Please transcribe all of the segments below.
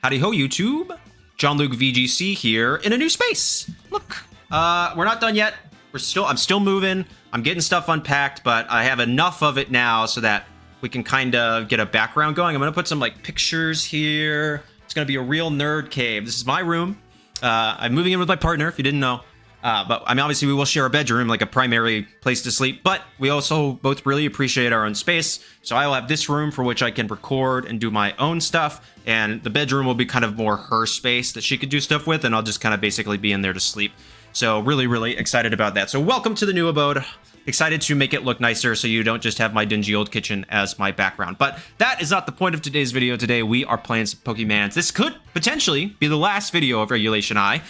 Howdy Ho, YouTube. Jon-Luke VGC here in a new space. Look, we're not done yet. I'm still moving. I'm getting stuff unpacked, but I have enough of it now so that we can kind of get a background going. I'm going to put some like pictures here. It's going to be a real nerd cave. This is my room. I'm moving in with my partner, if you didn't know. But I mean, obviously we will share a bedroom, like a primary place to sleep, but we also both really appreciate our own space. So I will have this room for which I can record and do my own stuff. And the bedroom will be kind of more her space that she could do stuff with. And I'll just kind of basically be in there to sleep. So really, really excited about that. So welcome to the new abode. Excited to make it look nicer so you don't just have my dingy old kitchen as my background. But that is not the point of today's video. Today we are playing some Pokemons. This could potentially be the last video of Regulation I.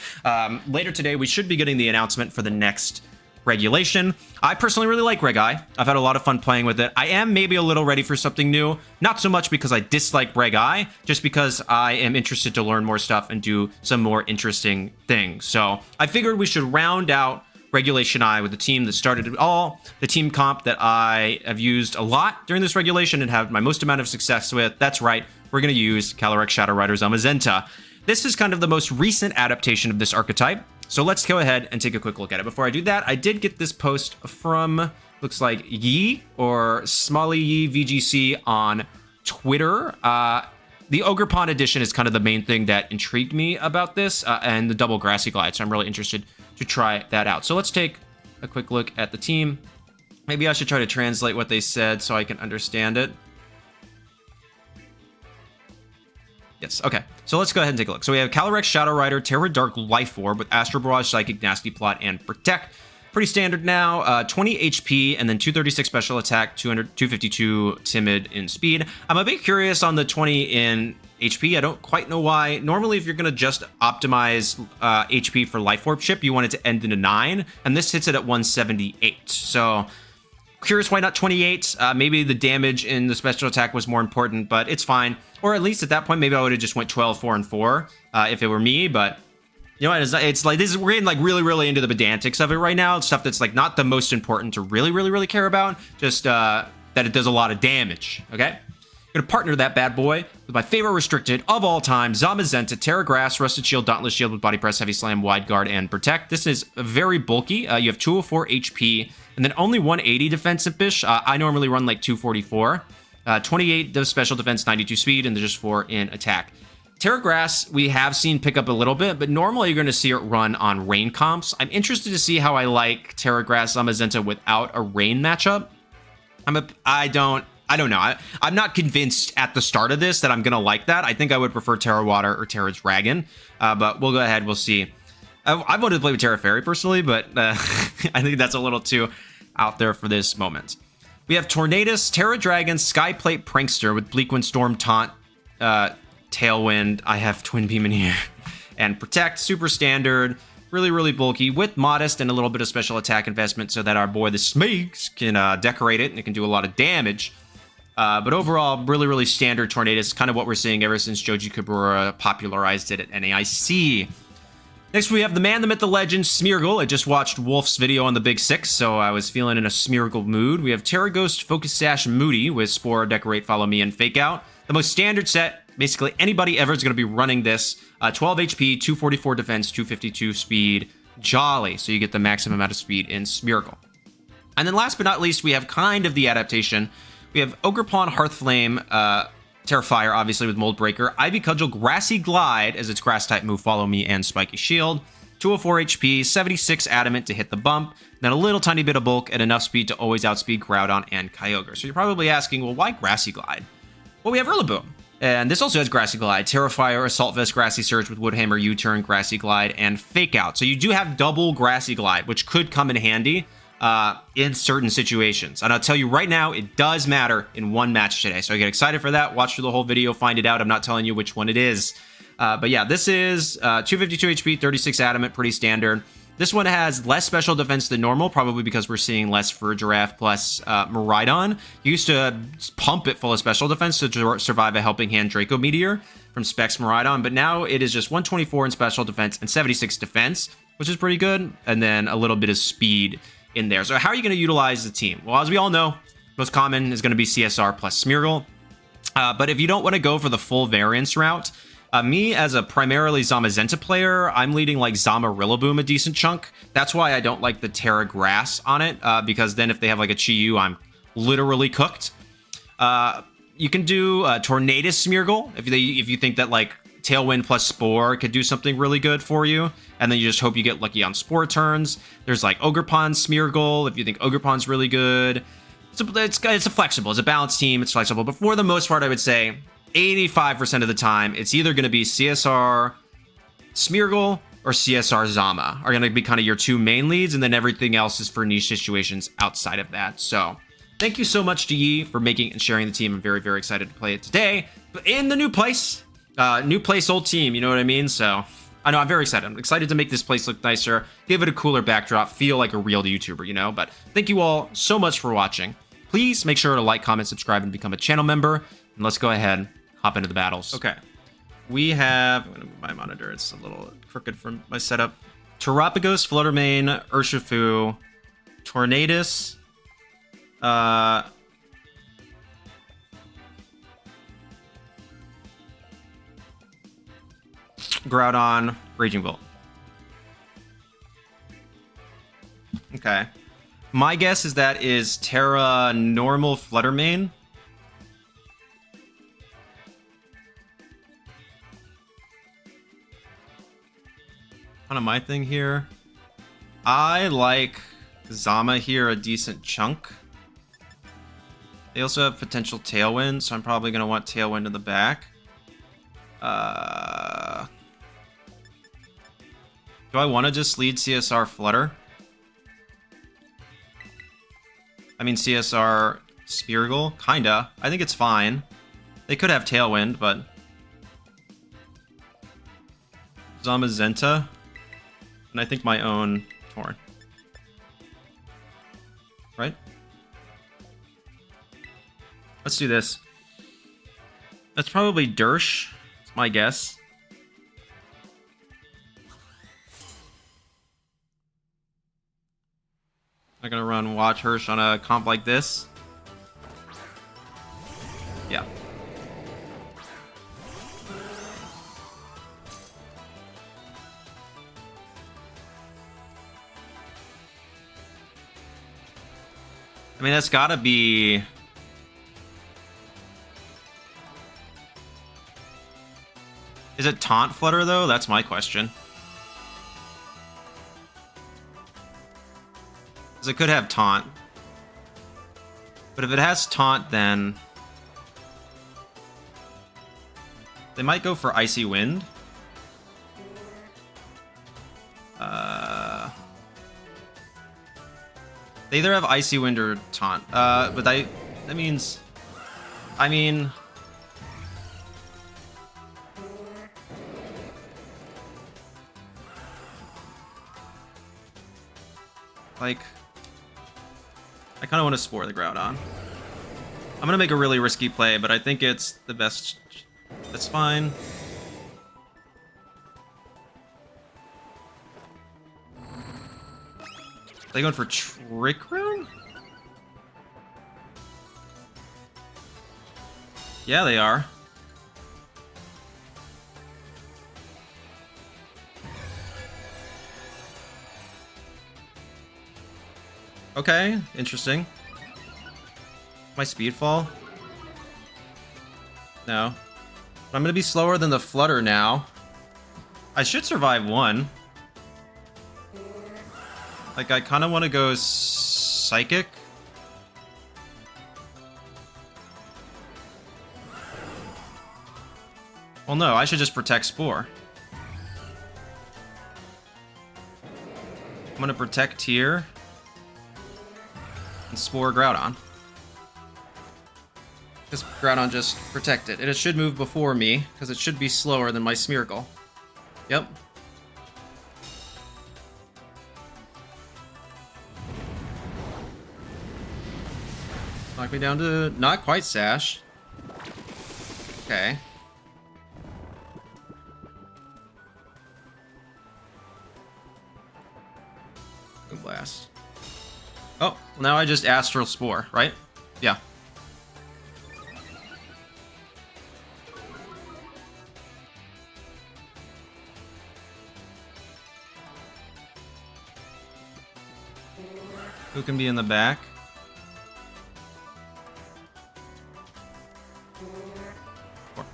Later today we should be getting the announcement for the next regulation. I personally really like Reg I. I've had a lot of fun playing with it. I am maybe a little ready for something new. Not so much because I dislike Reg I, just because I am interested to learn more stuff and do some more interesting things. So I figured we should round out Regulation I with the team that started it all, the team comp that I have used a lot during this regulation and have my most amount of success with. That's right, we're going to use Calyrex Shadow Rider Zamazenta. This is kind of the most recent adaptation of this archetype, so let's go ahead and take a quick look at it. Before I do that, I did get this post from, looks like Yi or Smalley Yi VGC on Twitter. The Ogerpon edition is kind of the main thing that intrigued me about this, and the double Grassy Glide, so I'm really interested to try that out. So let's take a quick look at the team. Maybe I should try to translate what they said so I can understand it. Yes, okay. So let's go ahead and take a look. So we have Calyrex Shadow Rider, Terra Dark Life Orb with Astro Barrage, Psychic, Nasty Plot, and Protect. Pretty standard now. 20 HP and then 236 special attack, 252 timid in speed. I'm a bit curious on the 20 in HP. I don't quite know why. Normally, if you're going to just optimize HP for Life Orb chip, you want it to end in a 9, and this hits it at 178. So curious why not 28. Maybe the damage in the special attack was more important, but it's fine. Or at least at that point, maybe I would have just went 12, 4, and 4 if it were me, but you know, it's like this. We're getting like really into the pedantics of it right now. It's stuff that's like not the most important to really care about. Just that it does a lot of damage. Okay, I'm gonna partner that bad boy with my favorite restricted of all time, Zamazenta, Terra Grass, Rusted Shield, Dauntless Shield with Body Press, Heavy Slam, Wide Guard, and Protect. This is very bulky. You have 204 HP and then only 180 defensive-ish. I normally run like 244, 28 the special defense, 92 speed, and there's just 4 in attack. Terra Grass, we have seen pick up a little bit, but normally you're going to see it run on rain comps. I'm interested to see how I like Terra Grass Zamazenta without a rain matchup. I don't know. I'm not convinced at the start of this that I'm going to like that. I think I would prefer Terra Water or Terra Dragon, but we'll go ahead. We'll see. I wanted to play with Terra Fairy personally, but I think that's a little too out there for this moment. We have Tornadus, Terra Dragon, Skyplate Prankster with Bleak Wind Storm, Taunt, Tailwind. I have Twin Beam in here. And Protect, super standard, really bulky, with modest and a little bit of special attack investment so that our boy the Smeeks can decorate it and it can do a lot of damage. But overall, really standard Tornadus, kind of what we're seeing ever since Joji Kumura popularized it at NAIC. Next, we have the man, the myth, the legend, Smeargle. I just watched Wolf's video on the Big Six, so I was feeling in a Smeargle mood. We have Terra Ghost, Focus Sash, Moody with Spore, Decorate, Follow Me, and Fake Out. The most standard set. Basically, anybody ever is going to be running this. 12 HP, 244 defense, 252 speed. Jolly. So you get the maximum amount of speed in Smeargle. And then last but not least, we have kind of the adaptation. We have Ogerpon Hearthflame, Terrifier, obviously with Mold Breaker. Ivy Cudgel, Grassy Glide as its grass-type move, Follow Me, and Spiky Shield. 204 HP, 76 Adamant to hit the bump. Then a little tiny bit of bulk and enough speed to always outspeed Groudon and Kyogre. So you're probably asking, well, why Grassy Glide? Well, we have Rillaboom. And this also has Grassy Glide, Terrifier, Assault Vest, Grassy Surge with Woodhammer, U-Turn, Grassy Glide, and Fake Out. So you do have double Grassy Glide, which could come in handy in certain situations. And I'll tell you right now, it does matter in one match today. So I get excited for that. Watch through the whole video, find it out. I'm not telling you which one it is. But yeah, this is 252 HP, 36 Adamant, pretty standard. This one has less special defense than normal, probably because we're seeing less for Giraffe plus Miraidon. You used to pump it full of special defense to survive a Helping Hand Draco Meteor from Specs Miraidon, but now it is just 124 in special defense and 76 defense, which is pretty good, and then a little bit of speed in there. So how are you going to utilize the team? Well, as we all know, most common is going to be CSR plus Smeargle, but if you don't want to go for the full variance route, Me, as a primarily Zamazenta player, I'm leading like Zamarillaboom a decent chunk. That's why I don't like the Terra Grass on it, because then if they have like a Chi-Yu, I'm literally cooked. You can do Tornadus Smeargle if you think that like Tailwind plus Spore could do something really good for you, and then you just hope you get lucky on Spore turns. There's like Ogerpon Smeargle if you think Ogerpon's really good. It's a flexible, it's a balanced team, it's flexible, but for the most part, I would say 85% of the time, it's either going to be CSR Smeargle or CSR Zama are going to be kind of your two main leads, and then everything else is for niche situations outside of that. So thank you so much to Yi for making and sharing the team. I'm very, very excited to play it today. But in the new place, old team, you know what I mean? So I know I'm very excited. I'm excited to make this place look nicer, give it a cooler backdrop, feel like a real YouTuber, you know? But thank you all so much for watching. Please make sure to like, comment, subscribe, and become a channel member. And let's go ahead, hop into the battles. Okay. We have, I'm going to move my monitor. It's a little crooked from my setup. Terapagos, Fluttermane, Urshifu, Tornadus, Groudon, Raging Bolt. Okay. My guess is that is Terra normal Fluttermane. Kind of my thing here. I like Zama here a decent chunk. They also have potential Tailwind, so I'm probably going to want Tailwind in the back. Do I want to just lead CSR Flutter? I mean, CSR Smeargle? Kinda. I think it's fine. They could have Tailwind, but... Zamazenta. And I think my own Torn. Right? Let's do this. That's probably Dersh. It's my guess. I'm gonna run Watch Hirsch on a comp like this. Yeah. I mean, that's gotta be... Is it Taunt Flutter, though? That's my question. Because it could have Taunt. But if it has Taunt, then... They might go for Icy Wind. They either have Icy Wind or Taunt. But that means... I mean... Like... I kind of want to Spore the Groudon. I'm going to make a really risky play, but I think it's the best... That's fine. Are they going for Trick Room? Yeah, they are. Okay, interesting. My speed fall? No. But I'm gonna be slower than the Flutter now. I should survive one. Like, I kind of want to go Psychic. Well, no, I should just protect Spore. I'm gonna protect here. And Spore Groudon. This Groudon just protected. It should move before me, because it should be slower than my Smeargle. Yep. Knock me down to not quite Sash. Okay. Good blast. Oh, well now I just Astral Spore, right? Yeah. Who can be in the back? Four.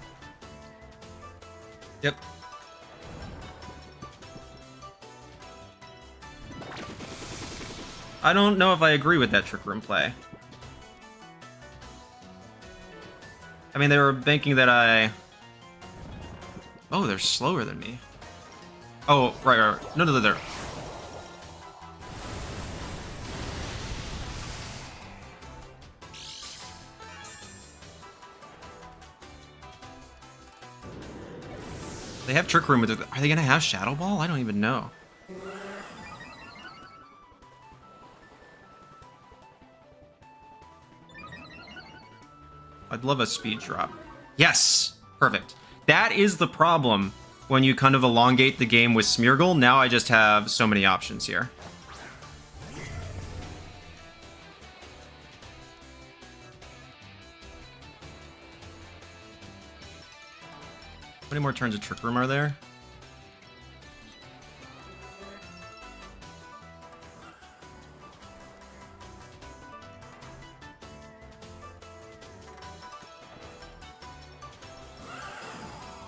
Yep. I don't know if I agree with that Trick Room play. I mean, they were banking that I... Oh, they're slower than me. Oh, right. No, they're... They have Trick Room with it. Are they gonna have Shadow Ball? I don't even know. I'd love a speed drop. Yes! Perfect. That is the problem when you kind of elongate the game with Smeargle. Now I just have so many options here. How many more turns of Trick Room are there?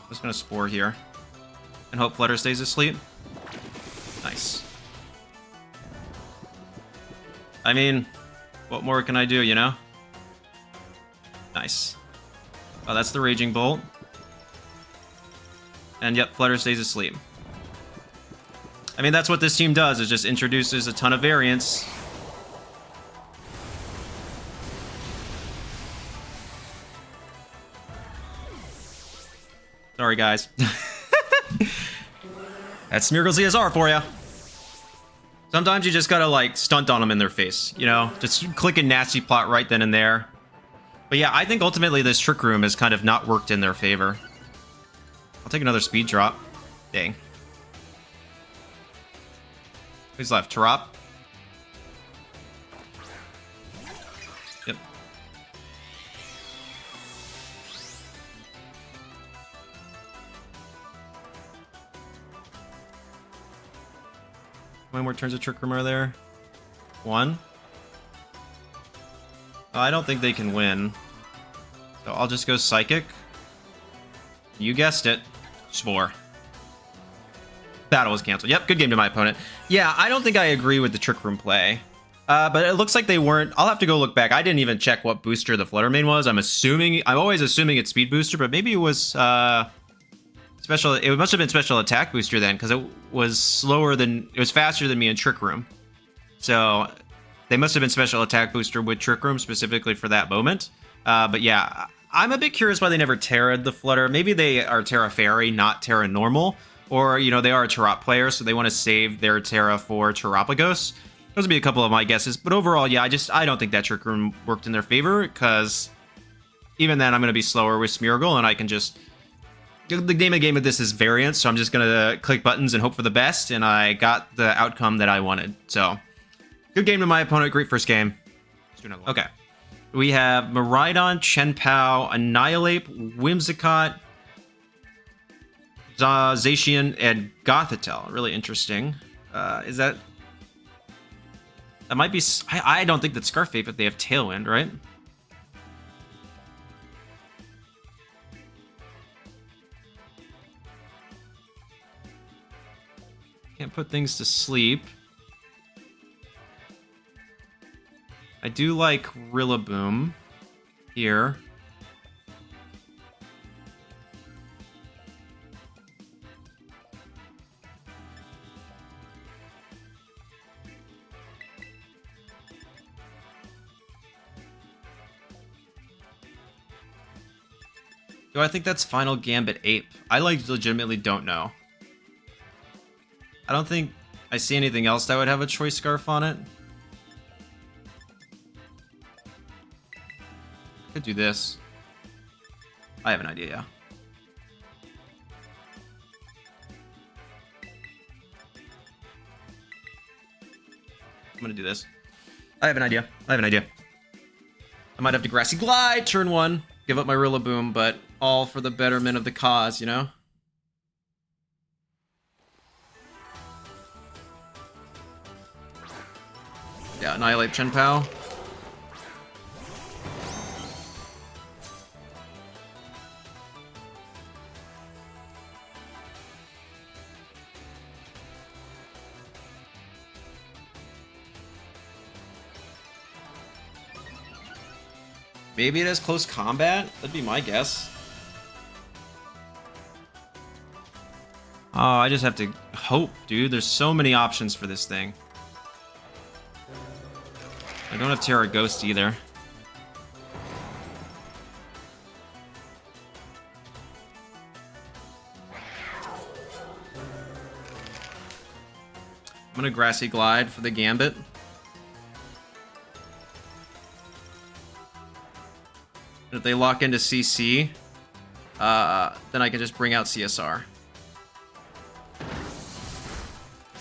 Just gonna Spore here. And hope Flutter stays asleep. Nice. I mean, what more can I do, you know? Nice. Oh, that's the Raging Bolt. And yep, Flutter stays asleep. I mean, that's what this team does, is just introduces a ton of variants. Sorry, guys. That's Smeargle CSR for you. Sometimes you just gotta, like, stunt on them in their face, you know? Just click a nasty plot right then and there. But yeah, I think ultimately this Trick Room has kind of not worked in their favor. I'll take another speed drop. Dang. Who's left? Tarap? Yep. How many more turns of Trick Room are there? One? I don't think they can win. So I'll just go Psychic. You guessed it. Spore. Battle was canceled. Yep, good game to my opponent. Yeah, I don't think I agree with the Trick Room play. But it looks like they weren't... I'll have to go look back. I didn't even check what booster the Flutter Mane was. I'm always assuming it's Speed Booster, but maybe it was special... It must have been Special Attack Booster then, because it was slower than... It was faster than me in Trick Room. So they must have been Special Attack Booster with Trick Room specifically for that moment. But yeah... I'm a bit curious why they never Terra'd the Flutter. Maybe they are Terra Fairy, not Terra Normal. Or, you know, they are a Terrap player, so they want to save their Terra for Terapagos. Those would be a couple of my guesses. But overall, yeah, I don't think that Trick Room worked in their favor, because even then I'm going to be slower with Smeargle, and I can just... The name of the game of this is variance, so I'm just going to click buttons and hope for the best, and I got the outcome that I wanted. So, good game to my opponent, great first game. Let's do another one. Okay. We have Miraidon, Chenpao, Annihilate, Whimsicott, Zacian, and Gothitelle. Really interesting. Is that... That might be... I don't think that's Scarfape, but they have Tailwind, right? Can't put things to sleep. I do like Rillaboom here. Do I think that's Final Gambit Ape? I legitimately don't know. I don't think I see anything else that would have a Choice Scarf on it. Could do this. I have an idea, yeah. I'm gonna do this. I have an idea. I might have to Grassy Glide turn one. Give up my Rillaboom, but all for the betterment of the cause, you know? Yeah, annihilate Chen Pao. Maybe it has close combat? That'd be my guess. Oh, I just have to hope, dude. There's so many options for this thing. I don't have Terra Ghost either. I'm gonna Grassy Glide for the Gambit. And if they lock into CC, then I can just bring out CSR.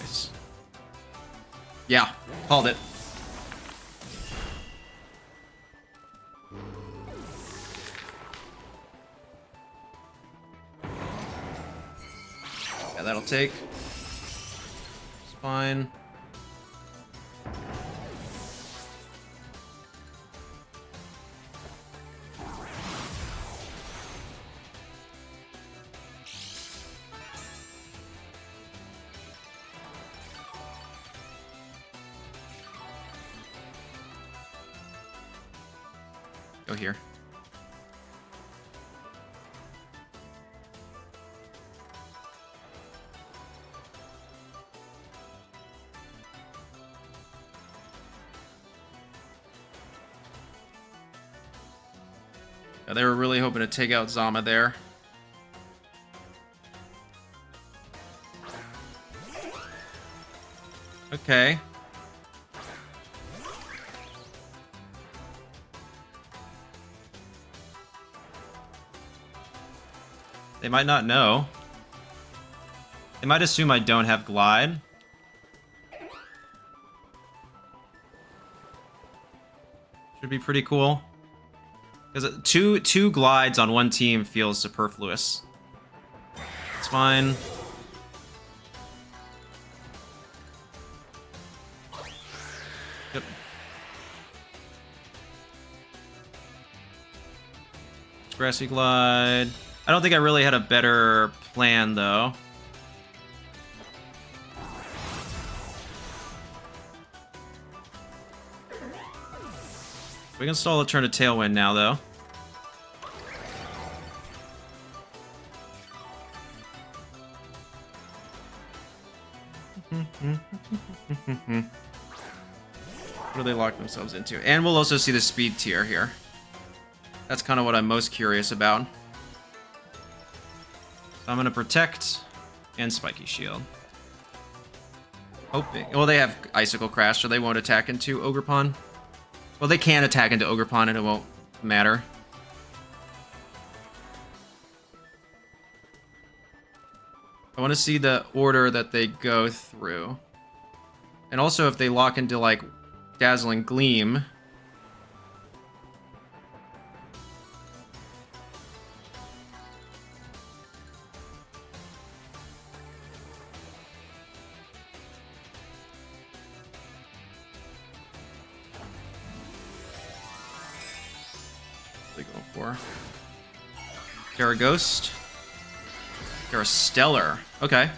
Nice. Yeah, called it. Yeah, that'll take. It's fine. Go here. Yeah, they were really hoping to take out Zama there. Okay. They might not know. They might assume I don't have Glide. Should be pretty cool. Because two Glides on one team feels superfluous. It's fine. Yep. Grassy Glide. I don't think I really had a better plan, though. We can stall a turn to Tailwind now, though. What do they lock themselves into? And we'll also see the speed tier here. That's kind of what I'm most curious about. I'm gonna protect and Spiky Shield. Hoping. Well, they have Icicle Crash, so they won't attack into Ogerpon. Well, they can attack into Ogerpon and it won't matter. I want to see the order that they go through. And also if they lock into, like, Dazzling Gleam. What are they going for? Terra Ghost. Terra Stellar. Okay.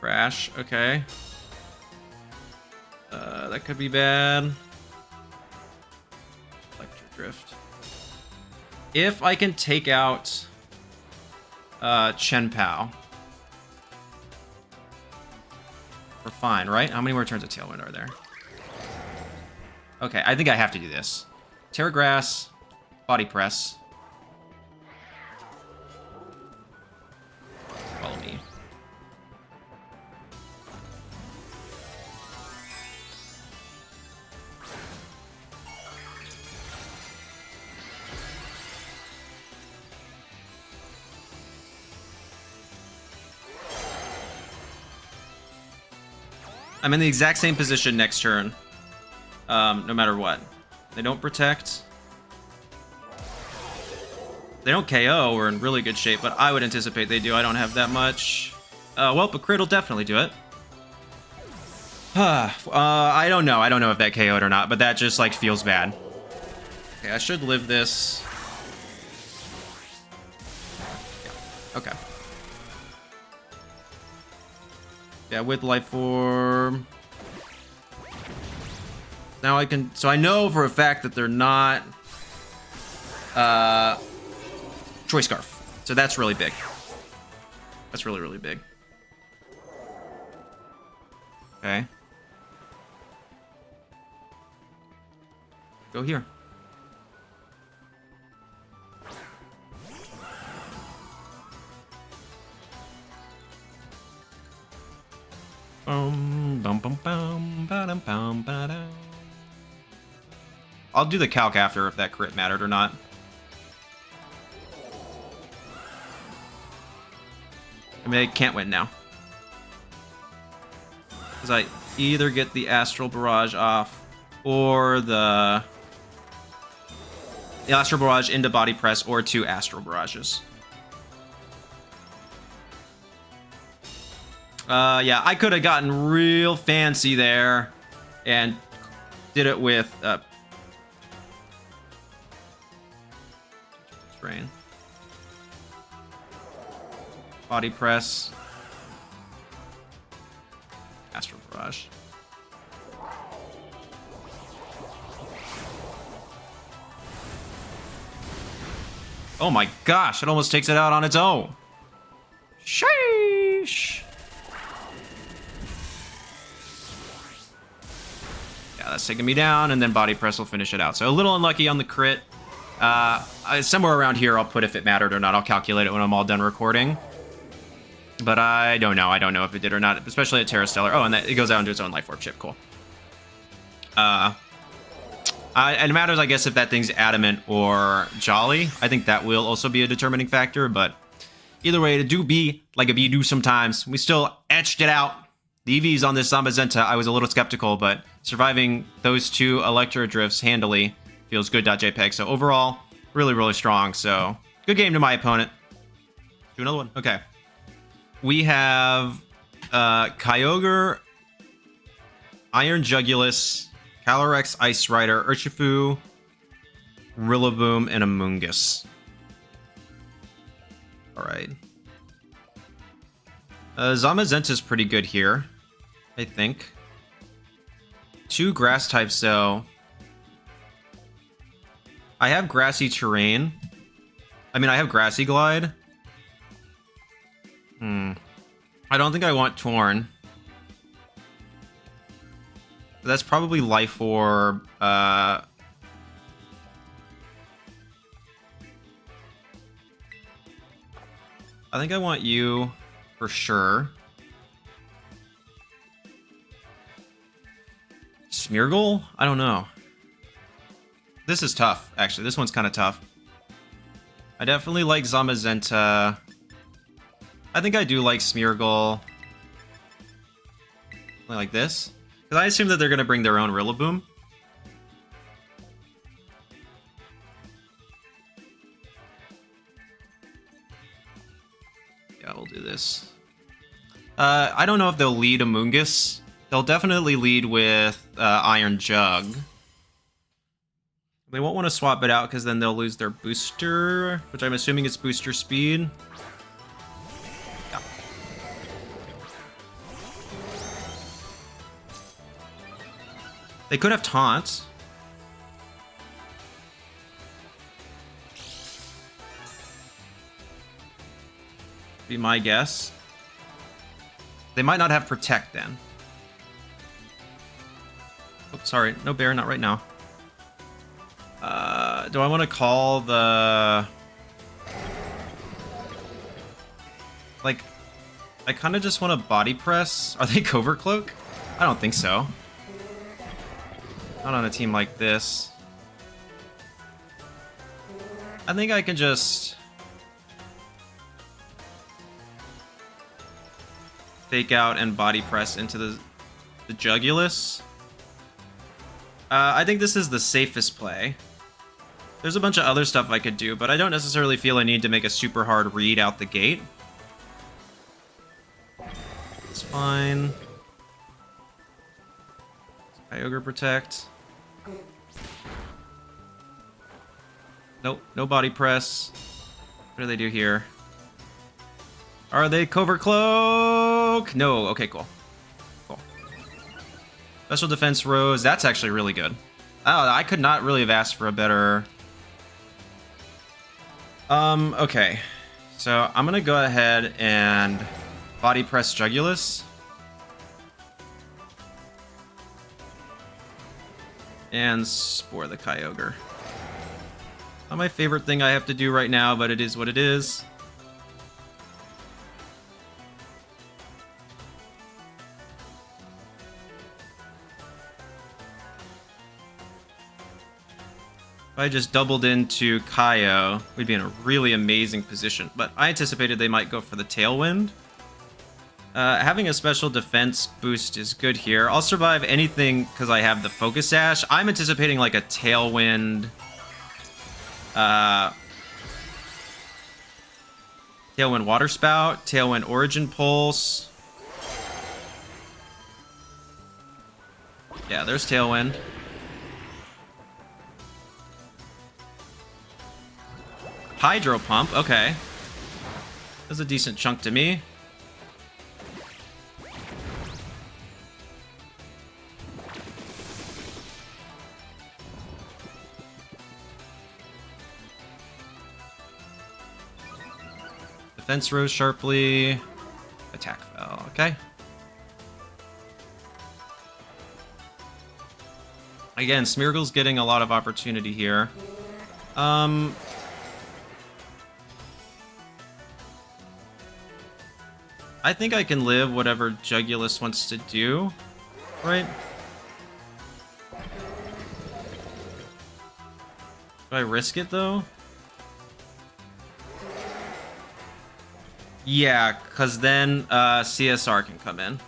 Crash, okay. That could be bad. Electric Drift. If I can take out Chen Pao, we're fine, right? How many more turns of Tailwind are there? Okay, I think I have to do this. Terra Grass, Body Press. Follow me. I'm in the exact same position next turn. No matter what. They don't protect. They don't KO, we're in really good shape, but I would anticipate they do. I don't have that much. Well, but crit will definitely do it. I don't know. I don't know if that KO'd or not, but that just, like, feels bad. Okay, I should live this. Yeah. Okay. Yeah, with life form. Now I can... So I know for a fact that they're not... Choice Scarf. So that's really big. That's really, really big. Okay. Go here. I'll do the calc after if that crit mattered or not. I mean, I can't win now. Because I either get the Astral Barrage off or the Astral Barrage into Body Press or 2 Astral Barrages. Yeah, I could have gotten real fancy there and did it with Strain. Body Press. Astral Barrage. Oh my gosh, it almost takes it out on its own. Sheesh. Yeah, that's taking me down, and then Body Press will finish it out. So a little unlucky on the crit. Somewhere around here I'll put if it mattered or not. I'll calculate it when I'm all done recording. But I don't know. I don't know if it did or not, especially at Terra Stellar. Oh, and it goes out into its own Life Orb chip. Cool. It matters, I guess, if that thing's Adamant or Jolly. I think that will also be a determining factor, but either way, it do be like a do sometimes. We still etched it out. The EVs on this Zamazenta, I was a little skeptical, but surviving those 2 Electro Drifts handily feels good. JPEG. So overall, really, really strong. So good game to my opponent. Do another one. Okay. We have Kyogre, Iron Jugulus, Calyrex Ice Rider, Urshifu, Rillaboom, and Amoonguss. Alright. Zamazenta's pretty good here, I think. 2 grass types, though. I have Grassy Terrain. I mean, I have Grassy Glide. I don't think I want Torn. That's probably Life Orb. I think I want you for sure. Smeargle? I don't know. This is tough, actually. This one's kind of tough. I definitely like Zamazenta. I think I do like Smeargle. Like this. Because I assume that they're going to bring their own Rillaboom. Yeah, we'll do this. I don't know if they'll lead Amoonguss. They'll definitely lead with Iron Jug. They won't want to swap it out because then they'll lose their booster, which I'm assuming is booster speed. Yeah. They could have Taunt. Be my guess. They might not have Protect then. Oh, sorry. No bear, not right now. Do I want to call the... Like, I kind of just want to Body Press. Are they Covert Cloak? I don't think so. Not on a team like this. I think I can just... Fake out and Body Press into the the Jugulus. I think this is the safest play. There's a bunch of other stuff I could do, but I don't necessarily feel I need to make a super hard read out the gate. It's fine. Kyogre Protect. Nope, no body press. What do they do here? Are they Covert Cloak? No, okay, cool. Cool. Special Defense Rose, that's actually really good. Oh, I could not really have asked for a better... Okay. So, I'm gonna go ahead and Body Press Jugulus. And Spore the Kyogre. Not my favorite thing I have to do right now, but it is what it is. If I just doubled into Kaio, we'd be in a really amazing position. But I anticipated they might go for the Tailwind. Having a special defense boost is good here. I'll survive anything because I have the Focus Sash. I'm anticipating like a Tailwind... Tailwind Water Spout, Tailwind Origin Pulse. Yeah, there's Tailwind. Hydro Pump, okay. That's a decent chunk to me. Defense rose sharply. Attack fell, okay. Again, Smeargle's getting a lot of opportunity here. I think I can live whatever Jugulus wants to do, right? Do I risk it though? Yeah, because then CSR can come in.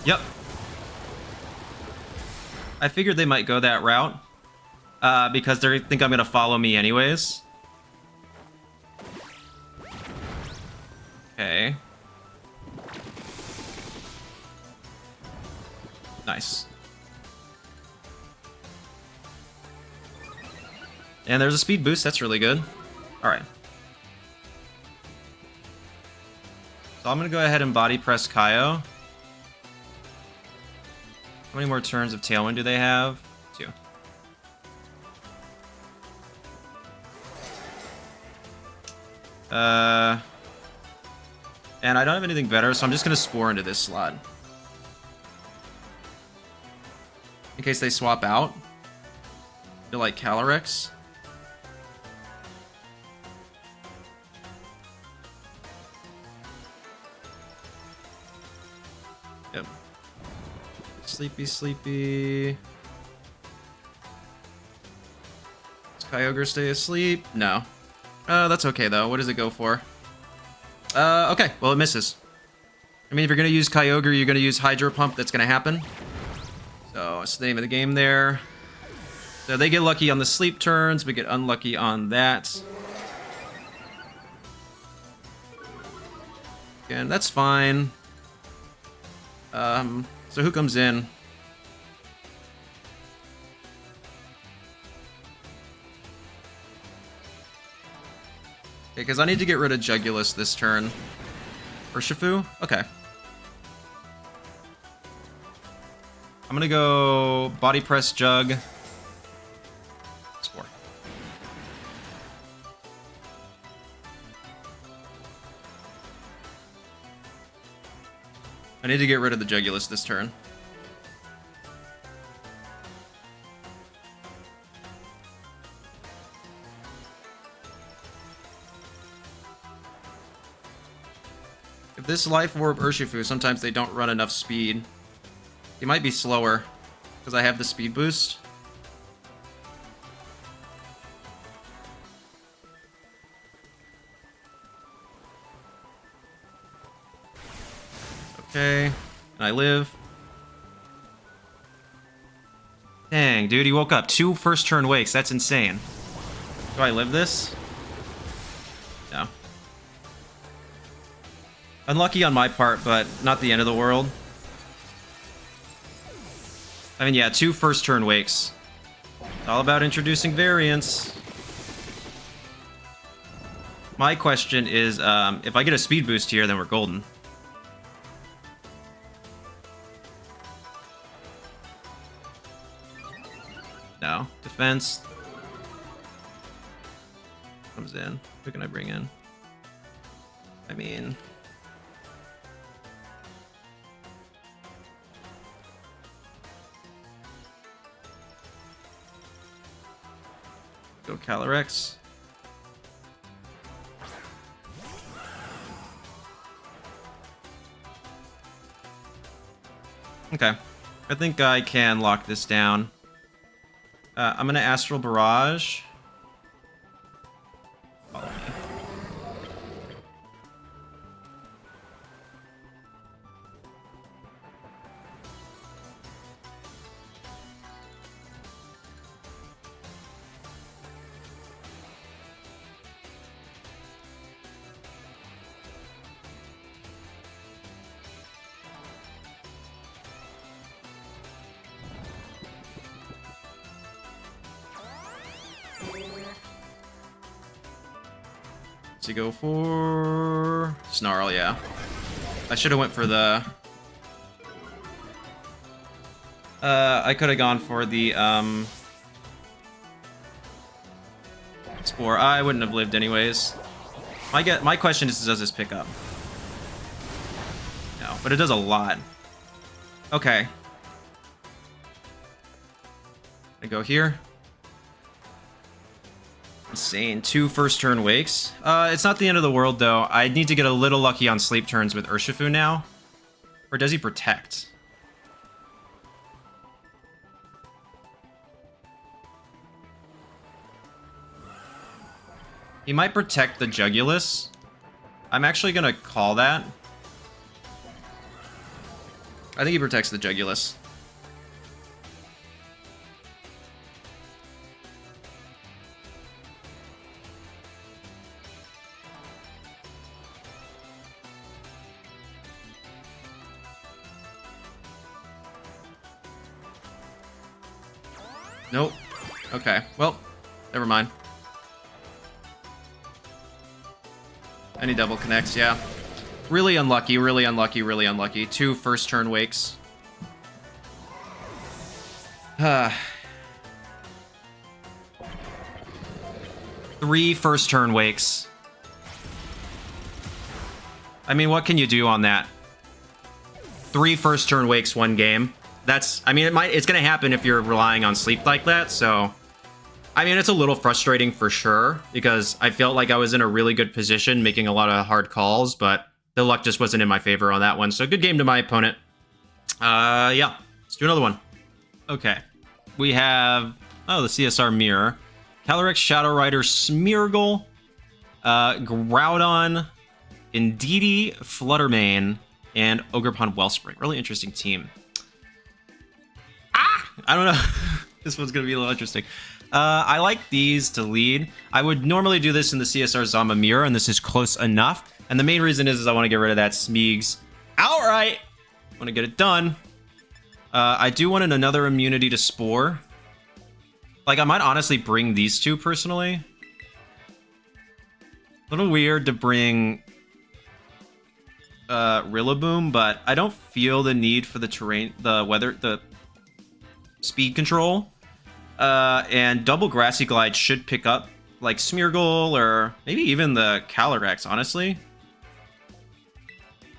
Yep. I figured they might go that route because they think I'm going to follow me anyways. Okay. Nice. And there's a speed boost. That's really good. All right. So I'm going to go ahead and body press Kaio. How many more turns of Tailwind do they have? 2. And I don't have anything better, so I'm just going to Spore into this slot. In case they swap out. They're like Calyrex. Yep. Sleepy, sleepy. Does Kyogre stay asleep? No. That's okay though. What does it go for? Okay. Well, it misses. I mean, if you're gonna use Kyogre, you're gonna use Hydro Pump. That's gonna happen. So it's the name of the game there. So they get lucky on the sleep turns. We get unlucky on that. Again, that's fine. So who comes in? Okay, because I need to get rid of Jugulus this turn. Urshifu? Okay. I'm gonna go Body Press Jug. Spore. I need to get rid of the Jugulus this turn. If this Life Orb Urshifu, sometimes they don't run enough speed. He might be slower, because I have the speed boost. Okay. Can I live? Dang, dude, he woke up. 2 first turn wakes. That's insane. Do I live this? No. Unlucky on my part, but not the end of the world. I mean, yeah, 2 first turn wakes. It's all about introducing variants. My question is, if I get a speed boost here, then we're golden. No. Defense. Comes in. Who can I bring in? I mean... Go Calyrex. Okay. I think I can lock this down. I'm gonna Astral Barrage. Follow me. To go for Snarl, yeah. I should have went for the... I could have gone for the, Spore. I wouldn't have lived anyways. My question is, does this pick up? No, but it does a lot. Okay. I go here. Insane. 2 first turn wakes. It's not the end of the world, though. I need to get a little lucky on sleep turns with Urshifu now. Or does he protect? He might protect the Jugulus. I'm actually going to call that. I think he protects the Jugulus. Nope. Okay. Well, never mind. Any double connects, yeah. Really unlucky, really unlucky, really unlucky. 2 first turn wakes. 3 first turn wakes. I mean, what can you do on that? 3 first turn wakes, 1 game. That's, I mean, it's going to happen if you're relying on sleep like that, so... I mean, it's a little frustrating for sure, because I felt like I was in a really good position, making a lot of hard calls, but the luck just wasn't in my favor on that one, so good game to my opponent. Yeah, let's do another one. Okay, we have, oh, the CSR Mirror. Calyrex Shadow Rider Smeargle, Groudon, Indeedee, Fluttermane, and Ogerpon Wellspring. Really interesting team. I don't know. This one's going to be a little interesting. I like these to lead. I would normally do this in the CSR Zama Mirror, and this is close enough. And the main reason is I want to get rid of that Smeegs outright. I want to get it done. I do want another immunity to Spore. Like, I might honestly bring these two, personally. A little weird to bring Rillaboom, but I don't feel the need for the terrain, the speed control. And double Grassy Glide should pick up, like, Smeargle, or maybe even the Calyrex, honestly.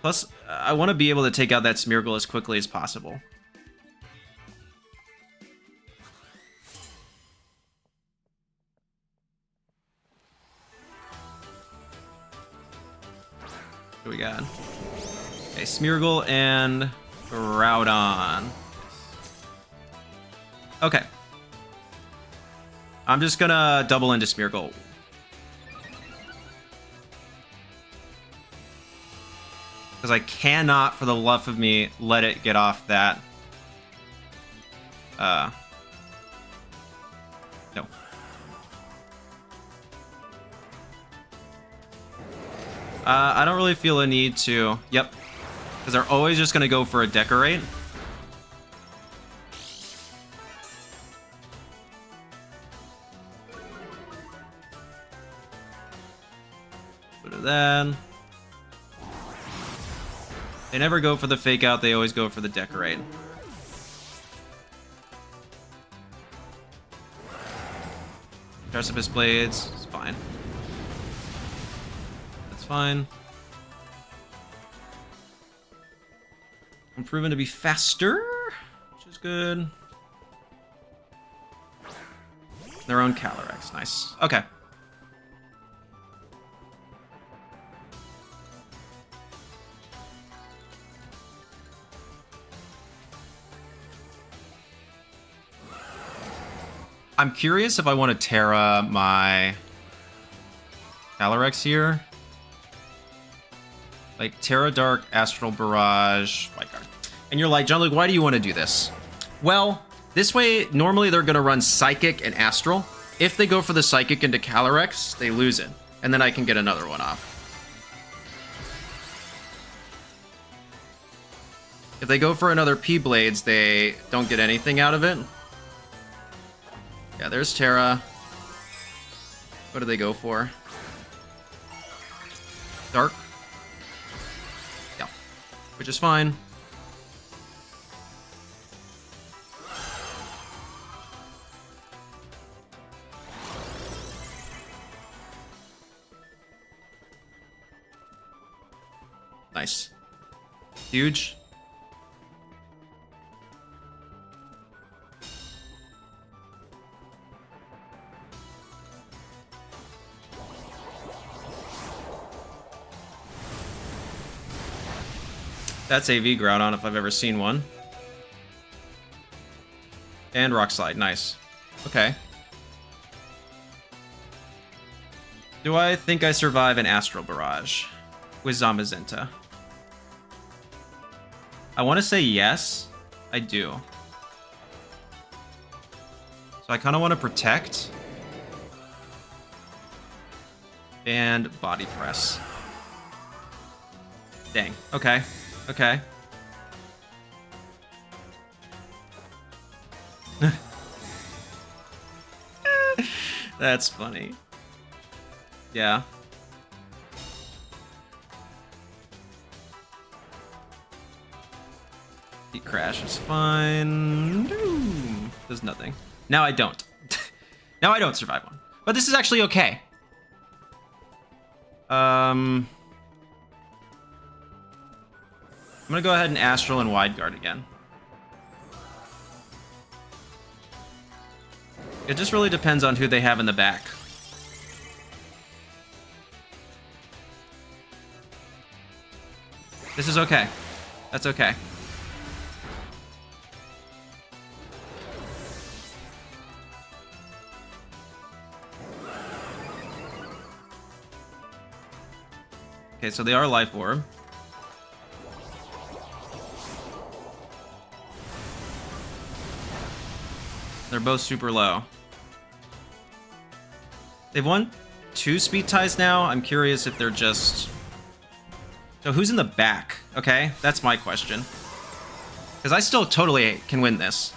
Plus, I want to be able to take out that Smeargle as quickly as possible. What do we got? Okay, Smeargle and Groudon. Okay. I'm just gonna double into Smeargle. Because I cannot, for the love of me, let it get off that. No. I don't really feel a need to. Yep. Because they're always just going to go for a Decorate. Put it then. They never go for the Fake Out. They always go for the Decorate. Precipice Blades. It's fine. That's fine. I'm proven to be faster, which is good. Their own Calyrex. Nice. Okay. I'm curious if I want to Terra my Calyrex here. Like Terra Dark, Astral Barrage, White Guard. And you're like, Jon-Luke, why do you want to do this? Well, this way, normally they're going to run Psychic and Astral. If they go for the Psychic into Calyrex, they lose it. And then I can get another one off. If they go for another P-Blades, they don't get anything out of it. Yeah, there's Terra. What do they go for? Dark? Yeah. Which is fine. Nice. Huge. That's AV Groudon if I've ever seen one. And Rock Slide, nice. Okay. Do I think I survive an Astral Barrage with Zamazenta? I want to say yes. I do. So I kind of want to protect. And Body Press. Dang. Okay. Okay. That's funny. Yeah. He Crash is fine. Does nothing. Now I don't. Now I don't survive one. But this is actually okay. I'm gonna go ahead and Astral and Wide Guard again. It just really depends on who they have in the back. This is okay. That's okay. Okay, so they are Life Orb. They're both super low. They've won 2 speed ties now. I'm curious if they're just... So who's in the back? Okay, that's my question. Because I still totally can win this.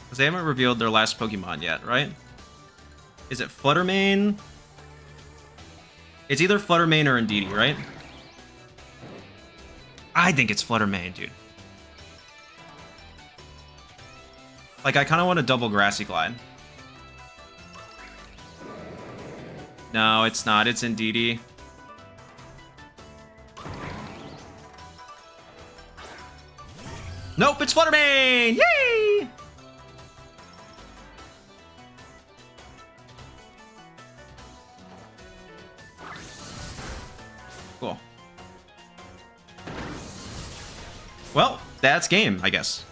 Because they haven't revealed their last Pokemon yet, right? Is it Fluttermane? It's either Fluttermane or Indeedee, right? I think it's Fluttermane, dude. Like, I kind of want a double Grassy Glide. No, it's not. It's Indeedee. Nope, it's Fluttermane! Yay! Well, that's game, I guess.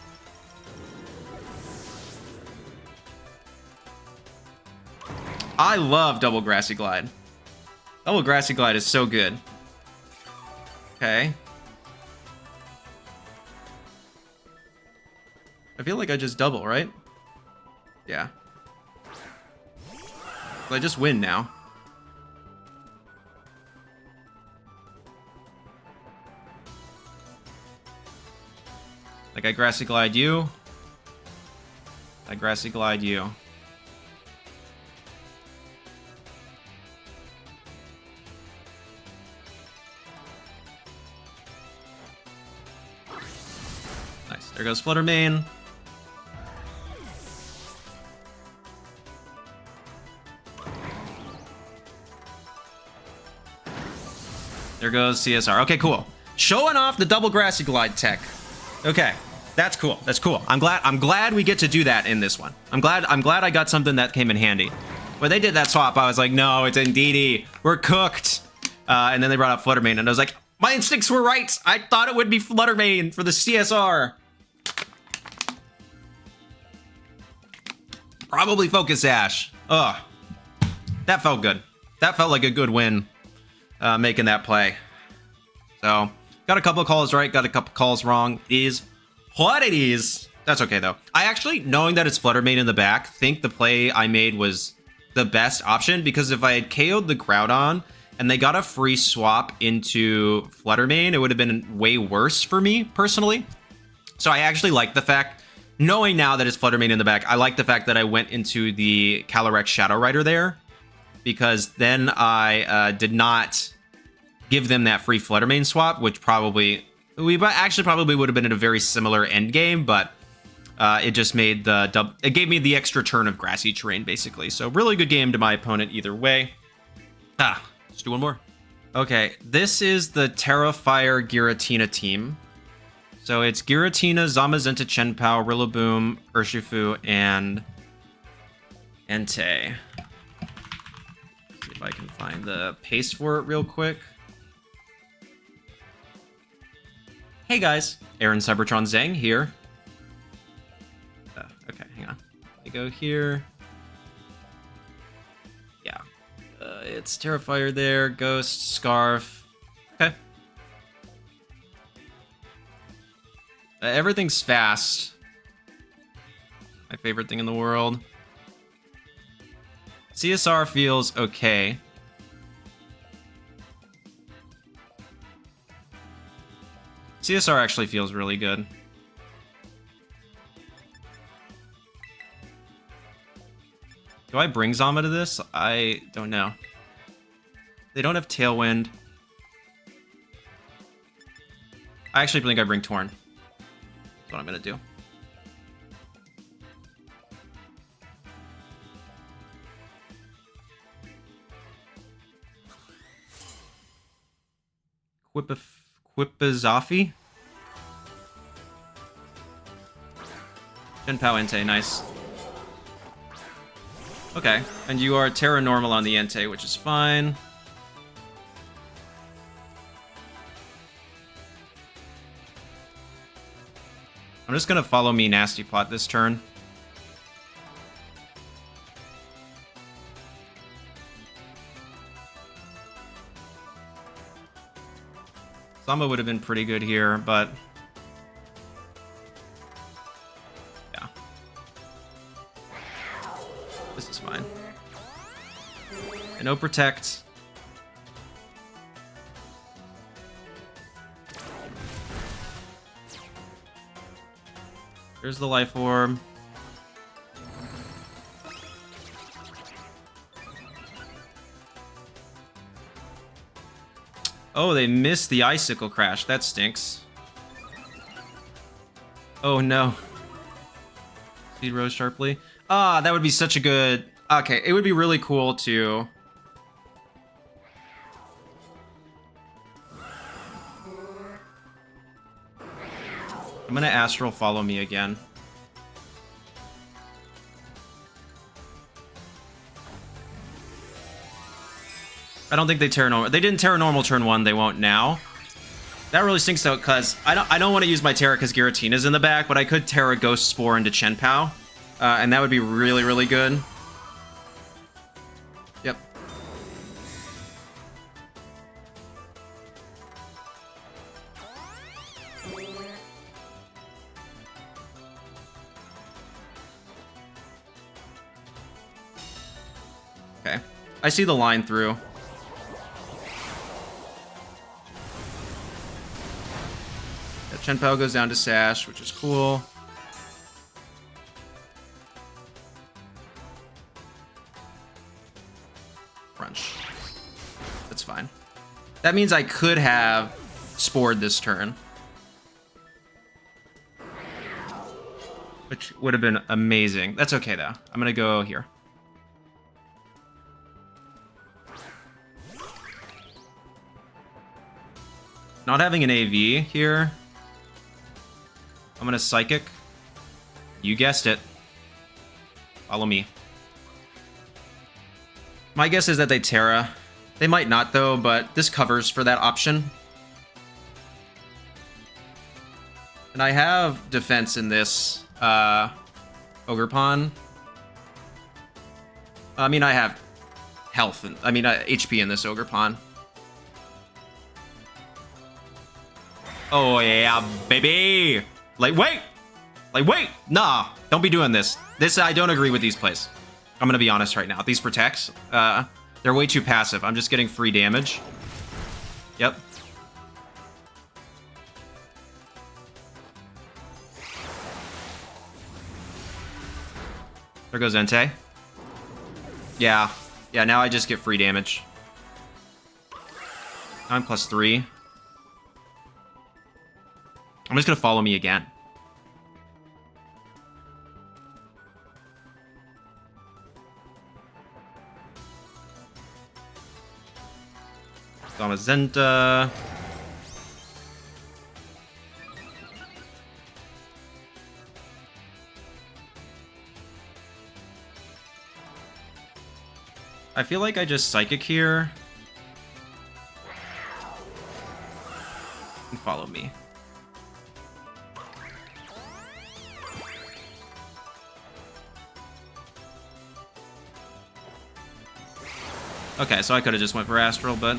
I love double Grassy Glide. Double Grassy Glide is so good. Okay. I feel like I just double, right? Yeah. Well, I just win now. Like I Grassy Glide you. I Grassy Glide you. Nice. There goes Flutter Mane. There goes CSR. Okay, cool. Showing off the double Grassy Glide tech. Okay, that's cool. That's cool. I'm glad we get to do that in this one. I'm glad I got something that came in handy. When they did that swap, I was like, no, it's Indeedee. We're cooked. And then they brought up Flutter Mane, and I was like, my instincts were right. I thought it would be Flutter Mane for the CSR. Probably Focus Sash. Ugh. That felt good. That felt like a good win, making that play. So, got a couple of calls right, got a couple of calls wrong. It is what it is. That's okay, though. I actually, knowing that it's Flutter Mane in the back, think the play I made was the best option, because if I had KO'd the Groudon and they got a free swap into Flutter Mane, it would have been way worse for me, personally. So I actually like the fact, knowing now that it's Flutter Mane in the back, I like the fact that I went into the Calyrex Shadow Rider there, because then I did not give them that free Flutter Mane swap, which probably would have been in a very similar end game, but it just made it gave me the extra turn of grassy terrain, basically. So really good game to my opponent either way. Let's do one more. Okay, this is the Terrifier Giratina team. So it's Giratina, Zamazenta, Chenpao, Rillaboom, Urshifu, and Entei. See if I can find the paste for it real quick. Hey guys, Aaron Cybertron Zhang here. Okay, hang on. Let me go here. Yeah. It's Terrifier there, Ghost, Scarf. Okay. Everything's fast. My favorite thing in the world. CSR feels okay. CSR actually feels really good. Do I bring Zama to this? I don't know. They don't have Tailwind. I actually think I bring Torn. That's what I'm gonna do. Quipazafi? Chenpao Entei, nice. Okay, and you are Terra Normal on the Entei, which is fine. I'm just gonna follow me Nasty Plot this turn. Zama would have been pretty good here, but yeah. This is fine. And no Protect. Here's the Life Orb. Oh, they missed the Icicle Crash. That stinks. Oh, no. Speed Rose sharply. Ah, that would be such a good... Okay, it would be really cool to... I'm gonna Astral Follow Me again. I don't think they Terra Normal. They didn't Terra Normal turn 1, they won't now. That really stinks though, because I don't want to use my Terra because Giratina's in the back, but I could Terra Ghost Spore into Chen-Pao, and that would be really, really good. Yep. Okay. I see the line through. Yeah, Chen-Pao goes down to Sash, which is cool. Crunch. That's fine. That means I could have Spored this turn, which would have been amazing. That's okay, though. I'm going to go here. Not having an AV here. I'm going to Psychic. You guessed it. Follow me. My guess is that they Terra. They might not, though, but this covers for that option. And I have defense in this Ogerpon. I mean, I have health. HP in this Ogerpon. Oh, yeah, baby! Like, wait! Nah, don't be doing this. I don't agree with these plays. I'm gonna be honest right now. These protects, they're way too passive. I'm just getting free damage. Yep. There goes Entei. Yeah. Yeah, now I just get free damage. I'm +3. I'm just gonna follow me again. Zamazenta. I feel like I just Psychic here. And follow me. Okay, so I could have just went for Astral, but...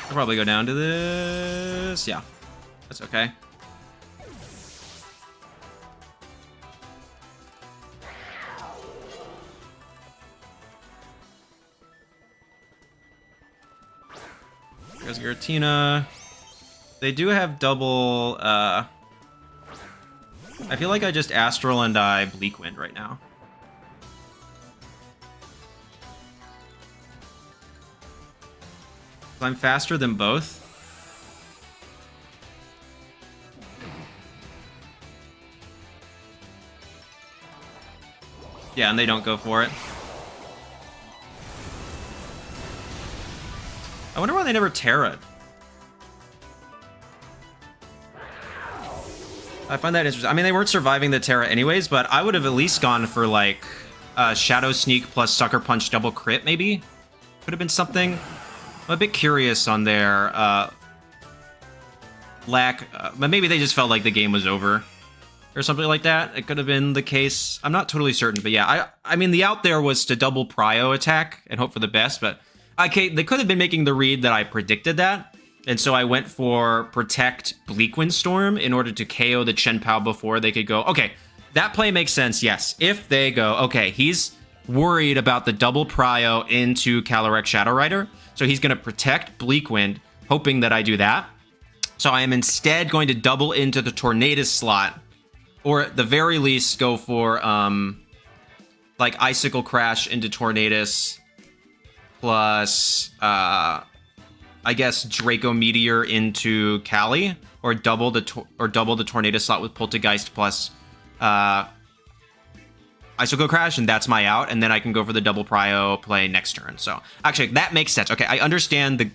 I'll probably go down to this. Yeah, that's okay. There's Giratina. They do have double... I feel like I just Astral and I Bleak Wind right now. I'm faster than both. Yeah, and they don't go for it. I wonder why they never Terra'd. I find that interesting. I mean, they weren't surviving the Terra anyways, but I would have at least gone for, like, Shadow Sneak plus Sucker Punch double crit, maybe? Could have been something. I'm a bit curious on their lack, but maybe they just felt like the game was over or something like that. It could have been the case. I'm not totally certain, but yeah, I mean, the out there was to double prio attack and hope for the best, but okay, they could have been making the read that I predicted that, and so I went for Protect Bleak Wind Storm in order to KO the Chen-Pao before they could go, okay, that play makes sense, yes. If they go, okay, he's worried about the double prio into Calyrex Shadow Rider, so he's going to Protect Bleak Wind, hoping that I do that. So I am instead going to double into the Tornadus slot, or at the very least go for, like, Icicle Crash into Tornadus, plus, I guess, Draco Meteor into Cali, or double the Tornadus slot with Poltergeist plus, Icicle Crash, and that's my out, and then I can go for the double prio play next turn. So, actually, that makes sense. Okay, I understand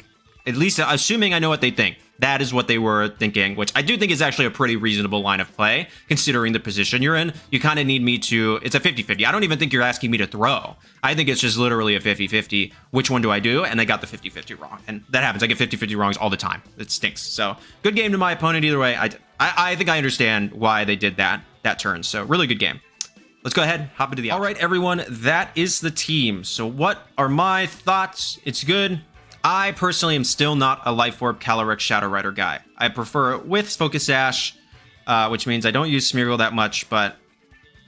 at least, assuming I know what they think. That is what they were thinking, which I do think is actually a pretty reasonable line of play, considering the position you're in. You kind of need me to... It's a 50-50. I don't even think you're asking me to throw. I think it's just literally a 50-50. Which one do I do? And they got the 50-50 wrong. And that happens. I get 50-50 wrongs all the time. It stinks. So, good game to my opponent either way. I think I understand why they did that turn. So, really good game. Let's go ahead, hop into the action. All right, everyone, that is the team. So what are my thoughts? It's good. I personally am still not a Life Orb Calyrex Shadow Rider guy. I prefer it with Focus Sash, which means I don't use Smeargle that much, but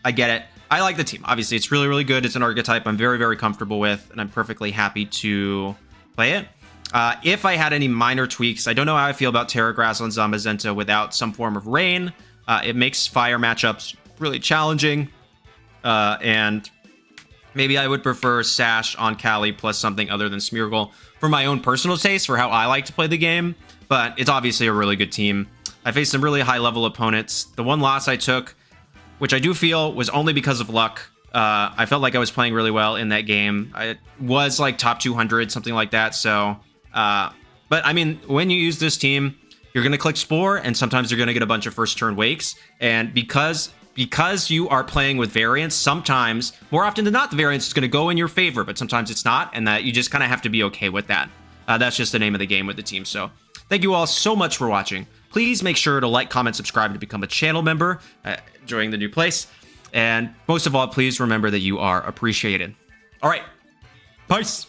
I get it. I like the team. Obviously, it's really, really good. It's an archetype I'm very, very comfortable with, and I'm perfectly happy to play it. If I had any minor tweaks, I don't know how I feel about Terra Grass on Zamazenta without some form of rain. It makes fire matchups really challenging. And maybe I would prefer Sash on Cali plus something other than Smeargle for my own personal taste for how I like to play the game. But it's obviously a really good team. I faced some really high-level opponents. The one loss I took, which I do feel was only because of luck. I felt like I was playing really well in that game. I was like top 200, something like that. So, but I mean, when you use this team, you're going to click Spore, and sometimes you're going to get a bunch of first-turn wakes. And because you are playing with variance, sometimes, more often than not, the variance is going to go in your favor, but sometimes it's not, and that you just kind of have to be okay with that. That's just the name of the game with the team. So thank you all so much for watching. Please make sure to like, comment, subscribe to become a channel member, enjoying the new place. And most of all, please remember that you are appreciated. All right, peace.